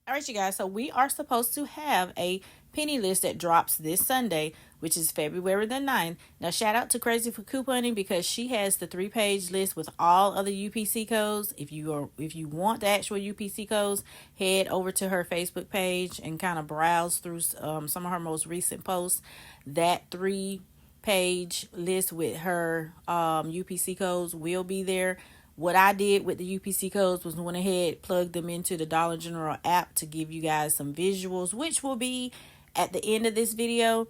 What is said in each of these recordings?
All right, you guys. So we are supposed to have a penny list that drops this Sunday, which is February the 9th. Now, shout out to Crazy for Couponing because she has the 3-page list with all of the UPC codes. If you want the actual UPC codes, head over to her Facebook page and kind of browse through some of her most recent posts. That 3-page list with her UPC codes will be there. What I did with the UPC codes was went ahead, plugged them into the Dollar General app to give you guys some visuals, which will be at the end of this video.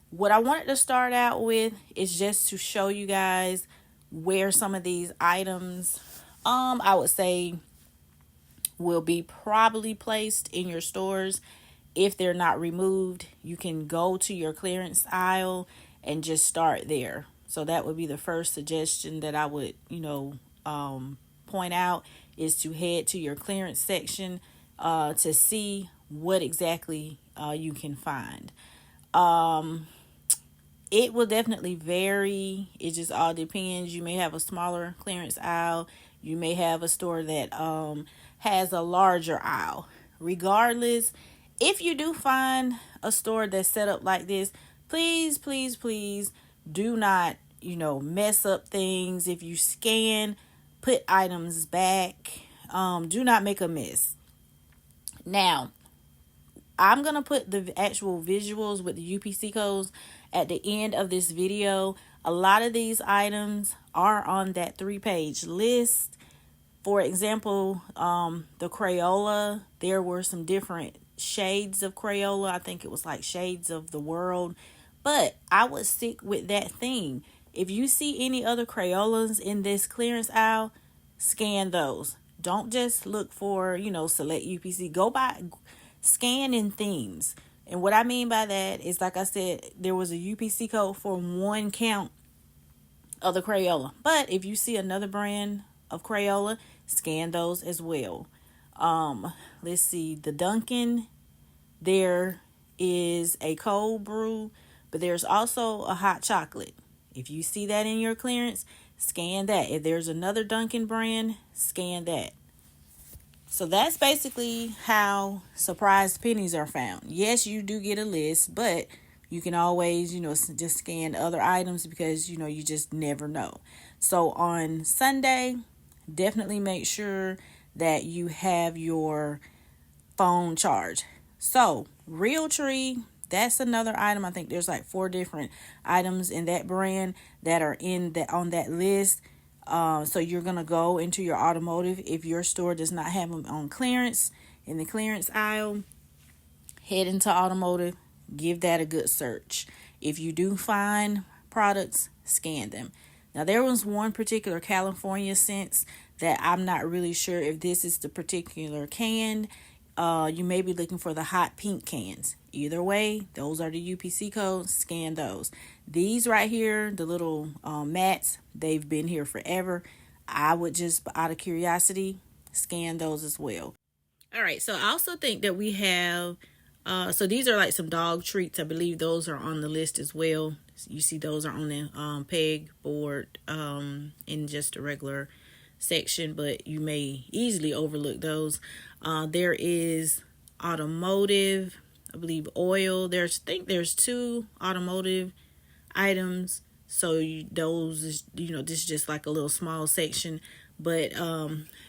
What I wanted to start out with is just to show you guys where some of these items, I would say, will be probably placed in your stores. If they're not removed, you can go to your clearance aisle and just start there. So that would be the first suggestion that I would, point out, is to head to your clearance section to see what exactly you can find. It will definitely vary. It just all depends. You may have a smaller clearance aisle. You may have a store that has a larger aisle. Regardless, if you do find a store that's set up like this, please, please, please do not, mess up things. If you scan, put items back. Do not make a mess. Now, I'm going to put the actual visuals with the UPC codes at the end of this video. A lot of these items are on that 3-page list. For example, the Crayola, there were some different shades of Crayola. I think it was like shades of the world. But I would stick with that theme. If you see any other Crayolas in this clearance aisle, scan those. Don't just look for, select UPC. Go by scan in themes. And what I mean by that is, like I said, there was a UPC code for one count of the Crayola. But if you see another brand of Crayola, scan those as well. Let's see, the Dunkin', there is a cold brew, but there's also a hot chocolate. If you see that in your clearance, scan that. If there's another Dunkin' brand, scan that. So that's basically how surprise pennies are found. Yes, you do get a list, but you can always, just scan other items because, you just never know. So on Sunday, definitely make sure that you have your phone charged. So Realtree, that's another item. I think there's like 4 different items in that brand that are on that list. So you're going to go into your Automotive. If your store does not have them on clearance, in the clearance aisle, head into Automotive, give that a good search. If you do find products, scan them. Now, there was one particular California scent that I'm not really sure if this is the particular can. You may be looking for the hot pink cans. Either way, those are the UPC codes. Scan those. These right here, the little mats, they've been here forever. I would just, out of curiosity, scan those as well. All right, so I also think that we have, so these are like some dog treats. I believe those are on the list as well. You see those are on the peg board in just a regular section, but you may easily overlook those. There is Automotive, I believe oil. I think there's 2 automotive items. So those is, this is just like a little small section, but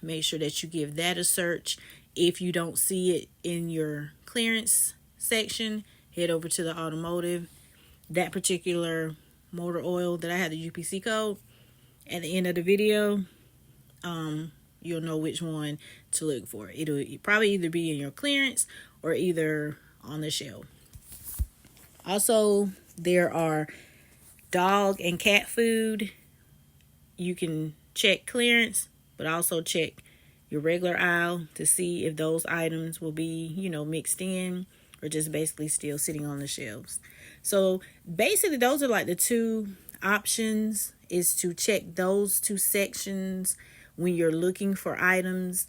make sure that you give that a search. If you don't see it in your clearance section, head over to the Automotive. That particular motor oil that I had the UPC code at the end of the video, you'll know which one to look for. It'll probably either be in your clearance or either on the shelf. Also, there are dog and cat food. You can check clearance, but also check your regular aisle to see if those items will be, mixed in or just basically still sitting on the shelves. So basically, those are like the 2 options, is to check those 2 sections when you're looking for items.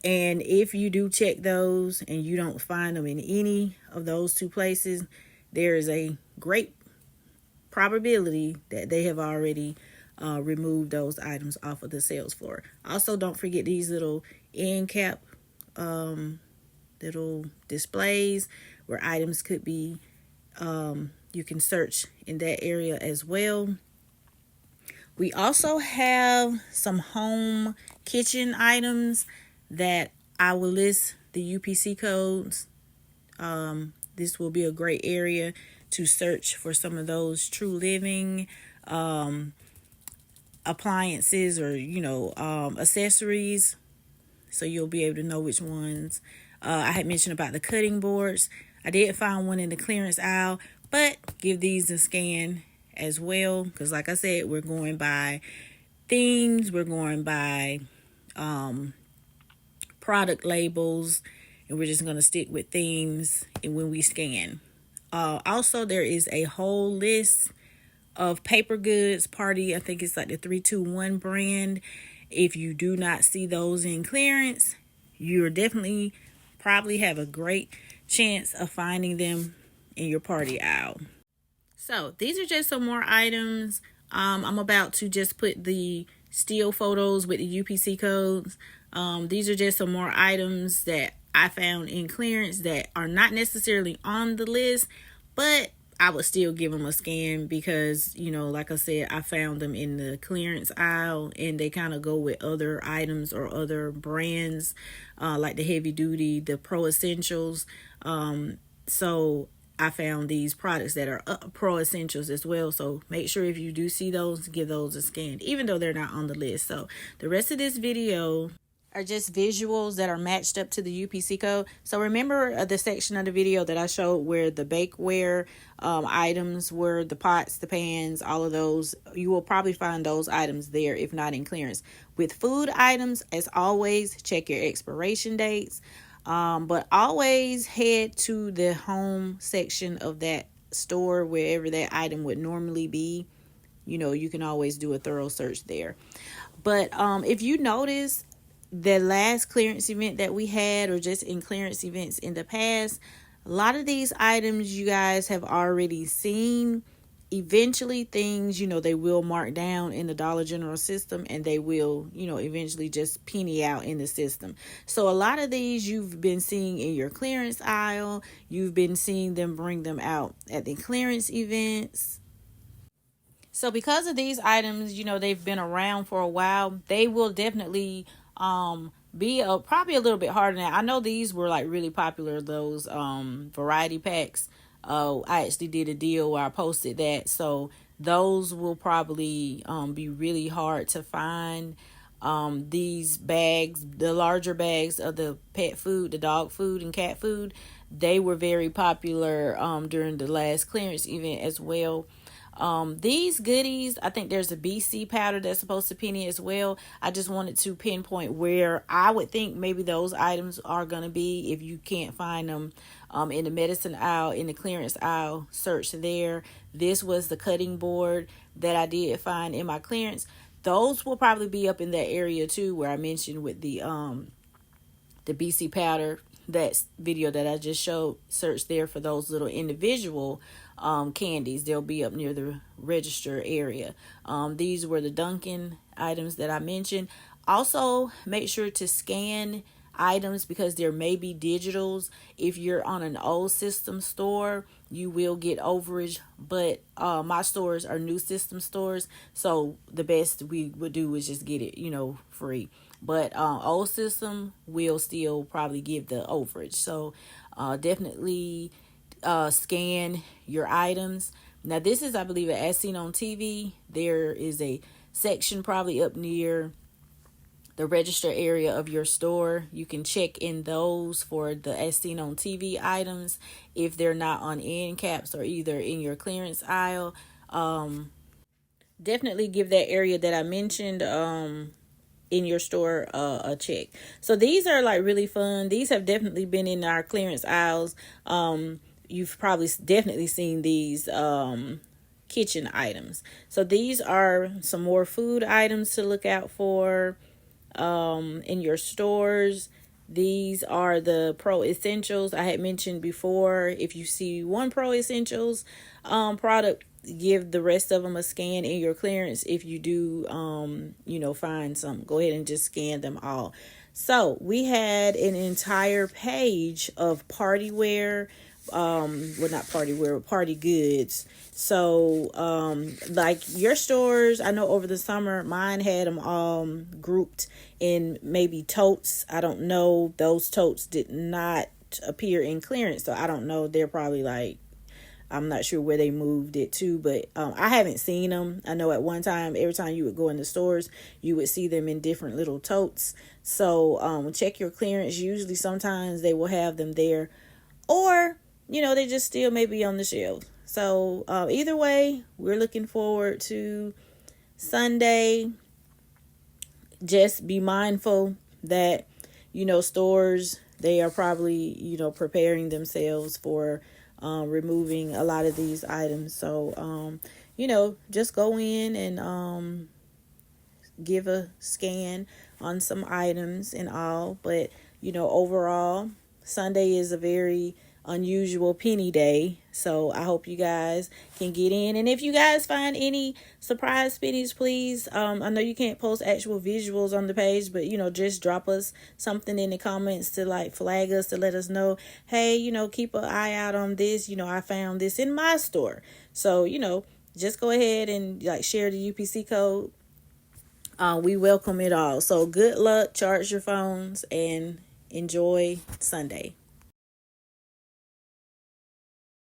And if you do check those and you don't find them in any of those 2 places, there is a great probability that they have already removed those items off of the sales floor. Also, don't forget these little end cap little displays where items could be, you can search in that area as well. We also have some home kitchen items that I will list the UPC codes. This will be a great area to search for some of those true living appliances or, accessories. So you'll be able to know which ones. I had mentioned about the cutting boards. I did find one in the clearance aisle, but give these a scan as well, because like I said, we're going by themes, we're going by product labels, and we're just going to stick with themes and when we scan. Also, there is a whole list of paper goods. Party, I think it's like the 321 brand. If you do not see those in clearance, you're definitely probably have a great chance of finding them in your party aisle. So these are just some more items. I'm about to just put the still photos with the UPC codes. These are just some more items that I found in clearance that are not necessarily on the list, but I would still give them a scan because, like I said, I found them in the clearance aisle and they kind of go with other items or other brands, like the heavy duty, the pro essentials. So I found these products that are pro essentials as well. So make sure if you do see those, give those a scan, even though they're not on the list. So the rest of this video are just visuals that are matched up to the UPC code. So remember the section of the video that I showed where the bakeware items were, the pots, the pans, all of those. You will probably find those items there if not in clearance. With food items, as always, check your expiration dates. But always head to the home section of that store, wherever that item would normally be. You can always do a thorough search there. But if you notice, the last clearance event that we had, or just in clearance events in the past, a lot of these items you guys have already seen. Eventually things, they will mark down in the Dollar General system, and they will, eventually just penny out in the system. So a lot of these you've been seeing in your clearance aisle. You've been seeing them bring them out at the clearance events. So because of these items, they've been around for a while, they will definitely be probably a little bit harder now. I know these were like really popular, those variety packs. I actually did a deal where I posted that, so those will probably be really hard to find. These bags, the larger bags of the pet food, the dog food and cat food, they were very popular during the last clearance event as well. These goodies, I think there's a BC powder that's supposed to penny as well. I just wanted to pinpoint where I would think maybe those items are going to be. If you can't find them in the medicine aisle, in the clearance aisle, search there. This was the cutting board that I did find in my clearance. Those will probably be up in that area too, where I mentioned with the BC powder, that video that I just showed. Search there for those little individual candies. They'll be up near the register area. These were the Dunkin' items that I mentioned. Also, make sure to scan items because there may be digitals. If you're on an old system store, you will get overage, but my stores are new system stores, so the best we would do is just get it, free. But old system will still probably give the overage. So definitely scan your items. Now this is, I believe, As Seen on TV. There is a section probably up near the register area of your store. You can check in those for the As Seen on TV items if they're not on end caps or either in your clearance aisle. Definitely give that area that I mentioned in your store a check. So these are like really fun. These have definitely been in our clearance aisles. You've probably definitely seen these kitchen items. So these are some more food items to look out for in your stores. These are the Pro Essentials I had mentioned before. If you see one Pro Essentials product, give the rest of them a scan in your clearance. If you do find some, go ahead and just scan them all. So we had an entire page of party wear, well, not party wear, but party goods. So, like your stores, I know over the summer, mine had them grouped in maybe totes. I don't know. Those totes did not appear in clearance, so I don't know. They're probably like, I'm not sure where they moved it to, but I haven't seen them. I know at one time, every time you would go in the stores, you would see them in different little totes. So check your clearance. Usually, sometimes they will have them there, or they just still maybe on the shelves. So either way, we're looking forward to Sunday. Just be mindful that stores, they are probably preparing themselves for removing a lot of these items. So just go in and give a scan on some items and all. But overall, Sunday is a very unusual penny day, so I hope you guys can get in. And if you guys find any surprise pennies, please, I know you can't post actual visuals on the page, but just drop us something in the comments to like flag us, to let us know, hey, keep an eye out on this. I found this in my store. So just go ahead and like share the UPC code. We welcome it all. So good luck, charge your phones, and enjoy Sunday.